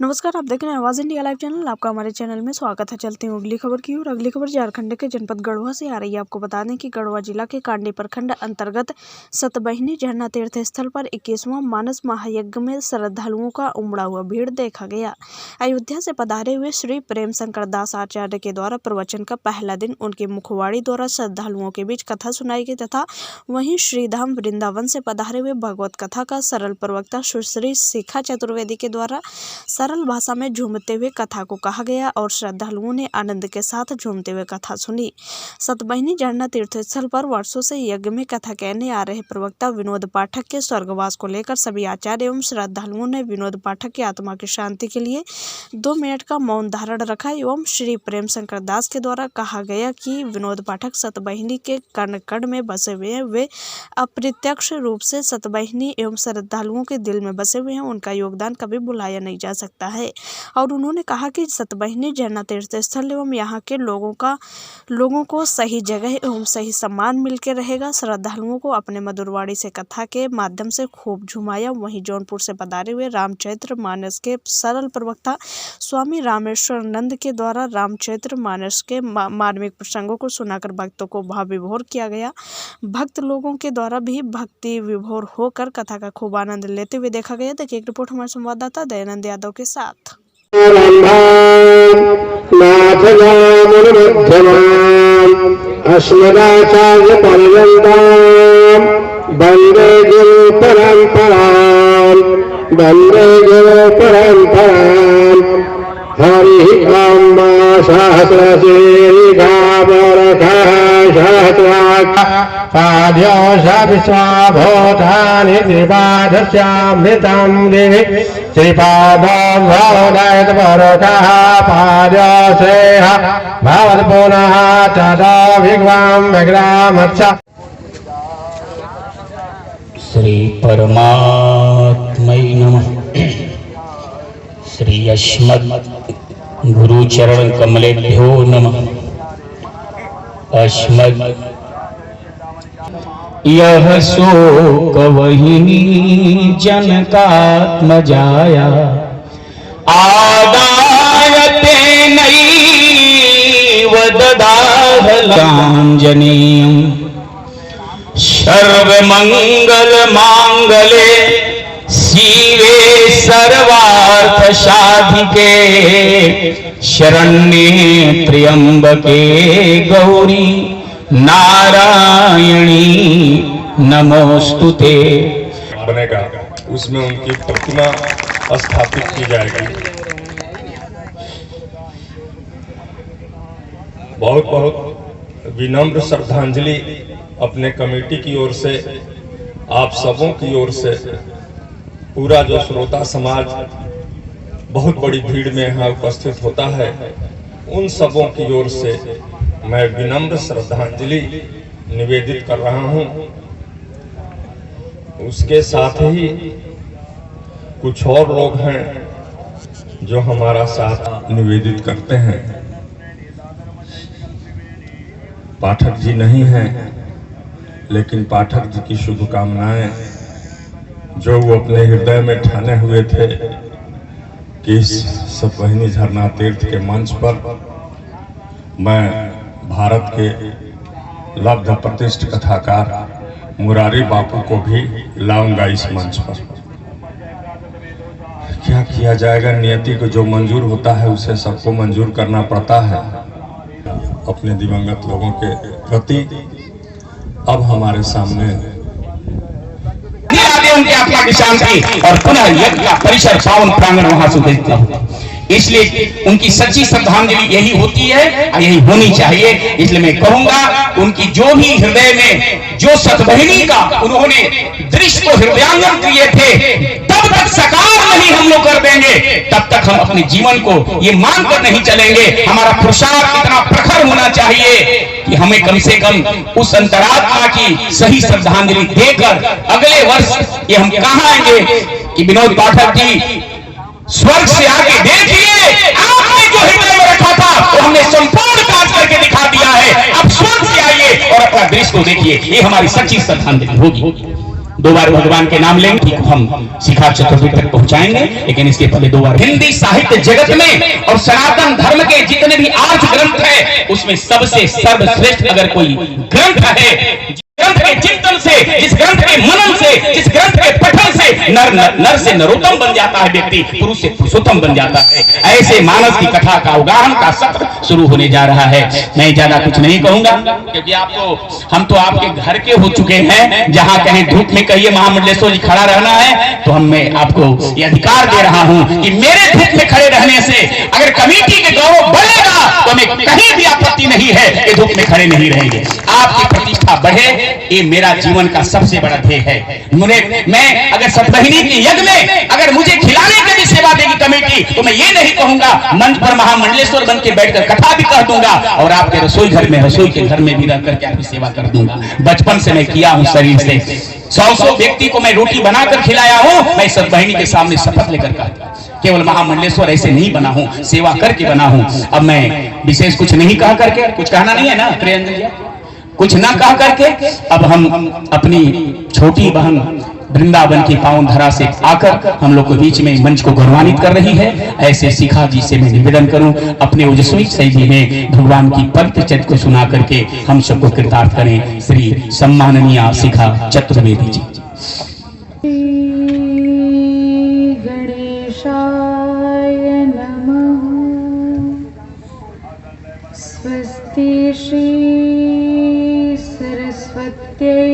नमस्कार, आप देख रहे हैं आवाज़ इंडिया लाइव चैनल। आपका हमारे चैनल में स्वागत है। चलते हैं अगली खबर की ओर। अगली खबर झारखंड के जनपद गढ़वा से आ रही है। आपको बता दें कि गढ़वा जिला के कांडी प्रखंड अंतर्गत सतबहिनी झरना तीर्थ स्थल पर 21वां मानस महायज्ञ में श्रद्धालुओं का उमड़ा हुआ भीड़ देखा गया। अयोध्या से पधारे हुए श्री प्रेम शंकर दास आचार्य के द्वारा प्रवचन का पहला दिन उनकी मुखवाणी द्वारा श्रद्धालुओं के बीच कथा सुनाई गई तथा वहीं श्रीधाम वृंदावन से पधारे हुए भगवत कथा का सरल प्रवक्ता सुश्री शिखा चतुर्वेदी के द्वारा सरल भाषा में झूमते हुए कथा को कहा गया और श्रद्धालुओं ने आनंद के साथ झूमते हुए कथा सुनी। सतबहिनी झरना तीर्थ स्थल पर वर्षों से यज्ञ में कथा कहने आ रहे प्रवक्ता विनोद पाठक के स्वर्गवास को लेकर सभी आचार्य एवं श्रद्धालुओं ने विनोद पाठक की आत्मा की शांति के लिए 2 मिनट का मौन धारण रखा एवं श्री प्रेम शंकर दास के द्वारा कहा गया कि विनोद पाठक सतबहिनी के कण कण में बसे हुए हैं। वे अप्रत्यक्ष रूप से सतबहिनी एवं श्रद्धालुओं के दिल में बसे हुए हैं। उनका योगदान कभी भुलाया नहीं जा सकता है। और उन्होंने कहा कि सतबहिनी झरना तीर्थ स्थल एवं यहाँ के लोगों को सही जगह एवं सही सम्मान मिलकर रहेगा। श्रद्धालुओं को अपने मधुरवाणी से कथा के माध्यम से खूब झुमाया। वहीं जौनपुर से पधारे हुए रामचरित्र मानस के सरल प्रवक्ता स्वामी रामेश्वर नंद के द्वारा रामचरित्र मानस के मार्मिक प्रसंगों को सुनाकर भक्तों को भाव विभोर किया गया। भक्त लोगों के द्वारा भी भक्ति विभोर होकर कथा का खूब आनंद लेते हुए देखा गया। देखिए एक रिपोर्ट हमारे संवाददाता दयानंद यादव के साथ। अस्मदाचार्य पर्यन्तां वन्दे गुरु परम्परां हरिः ओम सहस्रशीर्घावरखसहस्राभूतानि त्रिपादस्यामृतं दिवि श्रीपादोदयत वरखः पादसेह भवत् पुनः तदा विग्वां विग्रामच्छ। श्री परमात्मै नमः। श्री अस्मद् गुरुचरण कमलेभ्यो नमः। अस्मद् यह शोकवहिनी जनकात्मजाया आदाय तेनैव ददाह लाञ्जनेयम् सर्वमंगल मांगले शिवे सर्वार्थ साधिके शरण्ये त्र्यंबके गौरी नारायणी नमोस्तुते। बनेगा उसमें उनकी प्रतिमा स्थापित की जाएगी। बहुत बहुत विनम्र श्रद्धांजलि अपने कमेटी की ओर से, आप सबों की ओर से, पूरा जो श्रोता समाज बहुत बड़ी भीड़ में यहाँ उपस्थित होता है, उन सबों की ओर से मैं विनम्र श्रद्धांजलि निवेदित कर रहा हूँ। उसके साथ ही कुछ और लोग हैं जो हमारा साथ निवेदित करते हैं। पाठक जी नहीं हैं, लेकिन पाठक जी की शुभकामनाएं जो वो अपने हृदय में ठाने हुए थे कि इस सतबहिनी झरना तीर्थ के मंच पर मैं भारत के लब्ध प्रतिष्ठ कथाकार मुरारी बापू को भी लाऊंगा इस मंच पर। क्या किया जाएगा, नियति को जो मंजूर होता है उसे सबको मंजूर करना पड़ता है। अपने दिवंगत लोगों के प्रति अब हमारे सामने उनकी आत्मा की शांति और पुनः यज्ञ का परिसर पावन प्रांगण वहां सुदृढ़ हो। इसलिए उनकी सच्ची श्रद्धांजलि यही होती है, यही होनी चाहिए। इसलिए मैं कहूंगा उनकी जो भी हृदय में जो सतबहिनी का उन्होंने दृश्य को हृदयांगम किए थे, तब तक साकार नहीं हम लोग कर देंगे, तब तक हम अपने जीवन को ये मानकर नहीं चलेंगे। हमारा पुरुषार्थ इतना प्रखर होना चाहिए कि हमें कम से कम उस अंतरात्मा की सही श्रद्धांजलि देकर अगले वर्ष ये हम कहाँ आएंगे कि विनोद पाठक जी स्वर्ग से आके देखिए, आपने जो हृदय में रखा था वो हमने संपूर्ण काज करके दिखा दिया है। अब स्वर्ग से आइए और अपना दृश्य को देखिए। ये हमारी सच्ची श्रद्धांजलि होगी। 2 बार भगवान के नाम लेंगे हम शिखा चतुर्थी तक पहुंचाएंगे, लेकिन इसके पहले 2 बार हिंदी साहित्य जगत में और सनातन धर्म के जितने भी आर्ष ग्रंथ है उसमें सबसे सर्वश्रेष्ठ अगर कोई ग्रंथ है, ग्रंथ के चिंतन से, जिस ग्रंथ के मनन से, जिस ग्रंथ के पठन से नर से नरोत्तम बन जाता है व्यक्ति, पुरुष से पुरुषोत्तम बन जाता है। ऐसे मानस की कथा का उदाहरण का सत्र शुरू होने जा रहा है। मैं ज्यादा कुछ नहीं कहूंगा क्योंकि हम तो आपके घर के हो चुके हैं। जहां कहीं धूप में कहिए महामंडलेश्वर जी खड़ा रहना है तो मैं आपको ये अधिकार दे रहा हूं कि मेरे धूप में खड़े रहने से अगर कमेटी के गौरव बढ़ेगा तो हमें कहीं भी आपत्ति नहीं है कि धूप में खड़े नहीं रहेंगे। आपकी प्रतिष्ठा बढ़े, ये मेरा जीवन का सबसे बड़ा ध्येय है। मैं अगर सतबहिनी के यज्ञ में अगर मुझे खिलाने की भी सेवा देगी कमेटी तो मैं ये नहीं कहूंगा, मंच पर महामंडलेश्वर बन के बैठकर कथा भी कह दूंगा और आपके रसोई घर में, रसोई के घर में भी रह करके आपकी सेवा कर दूंगा। बचपन से मैं किया हूं, शरीर से 100 व्यक्ति को मैं रोटी बनाकर खिलाया हूं। मैं सतबहिनी के सामने शपथ लेकर कहता केवल महामंडलेश्वर ऐसे नहीं बना हूं, सेवा करके बना हूं। अब मैं विशेष कुछ नहीं कहा करके, कुछ कहना नहीं है ना प्रियंजन जी, कुछ ना कहा करके अब हम अपनी छोटी बहन वृंदावन की पावन धरा से आकर हम लोग के बीच में मंच को गौरवान्वित कर रही है। ऐसे शिखा जी से मैं निवेदन करूं अपने ओजस्वी शैली में भगवान की पवित्र चरित्र को सुना करके हम सबको कृतार्थ करें। श्री सम्माननीय शिखा चतुर्वेदी जी। गणेशाय नमः। स्वस्ति श्री सरस्वत्यै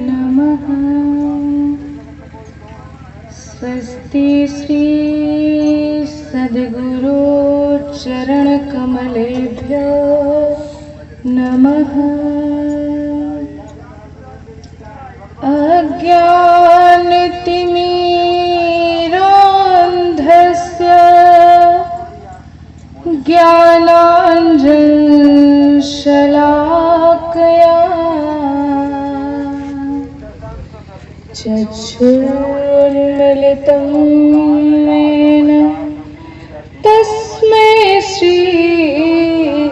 नमः। स्वस्ति श्री सद्गुरु चरण कमलेभ्यो नमः। अज्ञानतिमिरान्धस्य ज्ञानाञ्जनशलाकया चक्षुर्मिलितं येन तस्मै श्री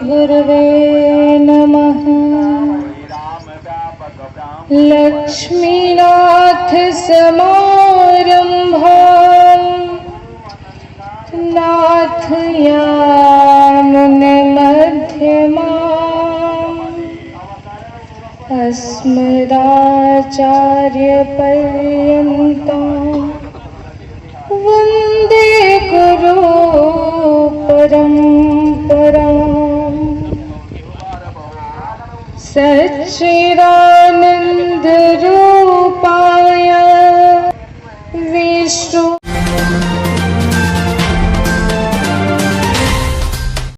गुरवे नमः। लक्ष्मीनाथ समारंभां नाथयामुन मध्यमाम् अस्मदाचार्यपर्यन्तां वन्दे गुरु परम्पराम्। सच्चिदानन्द रूपाय विष्णु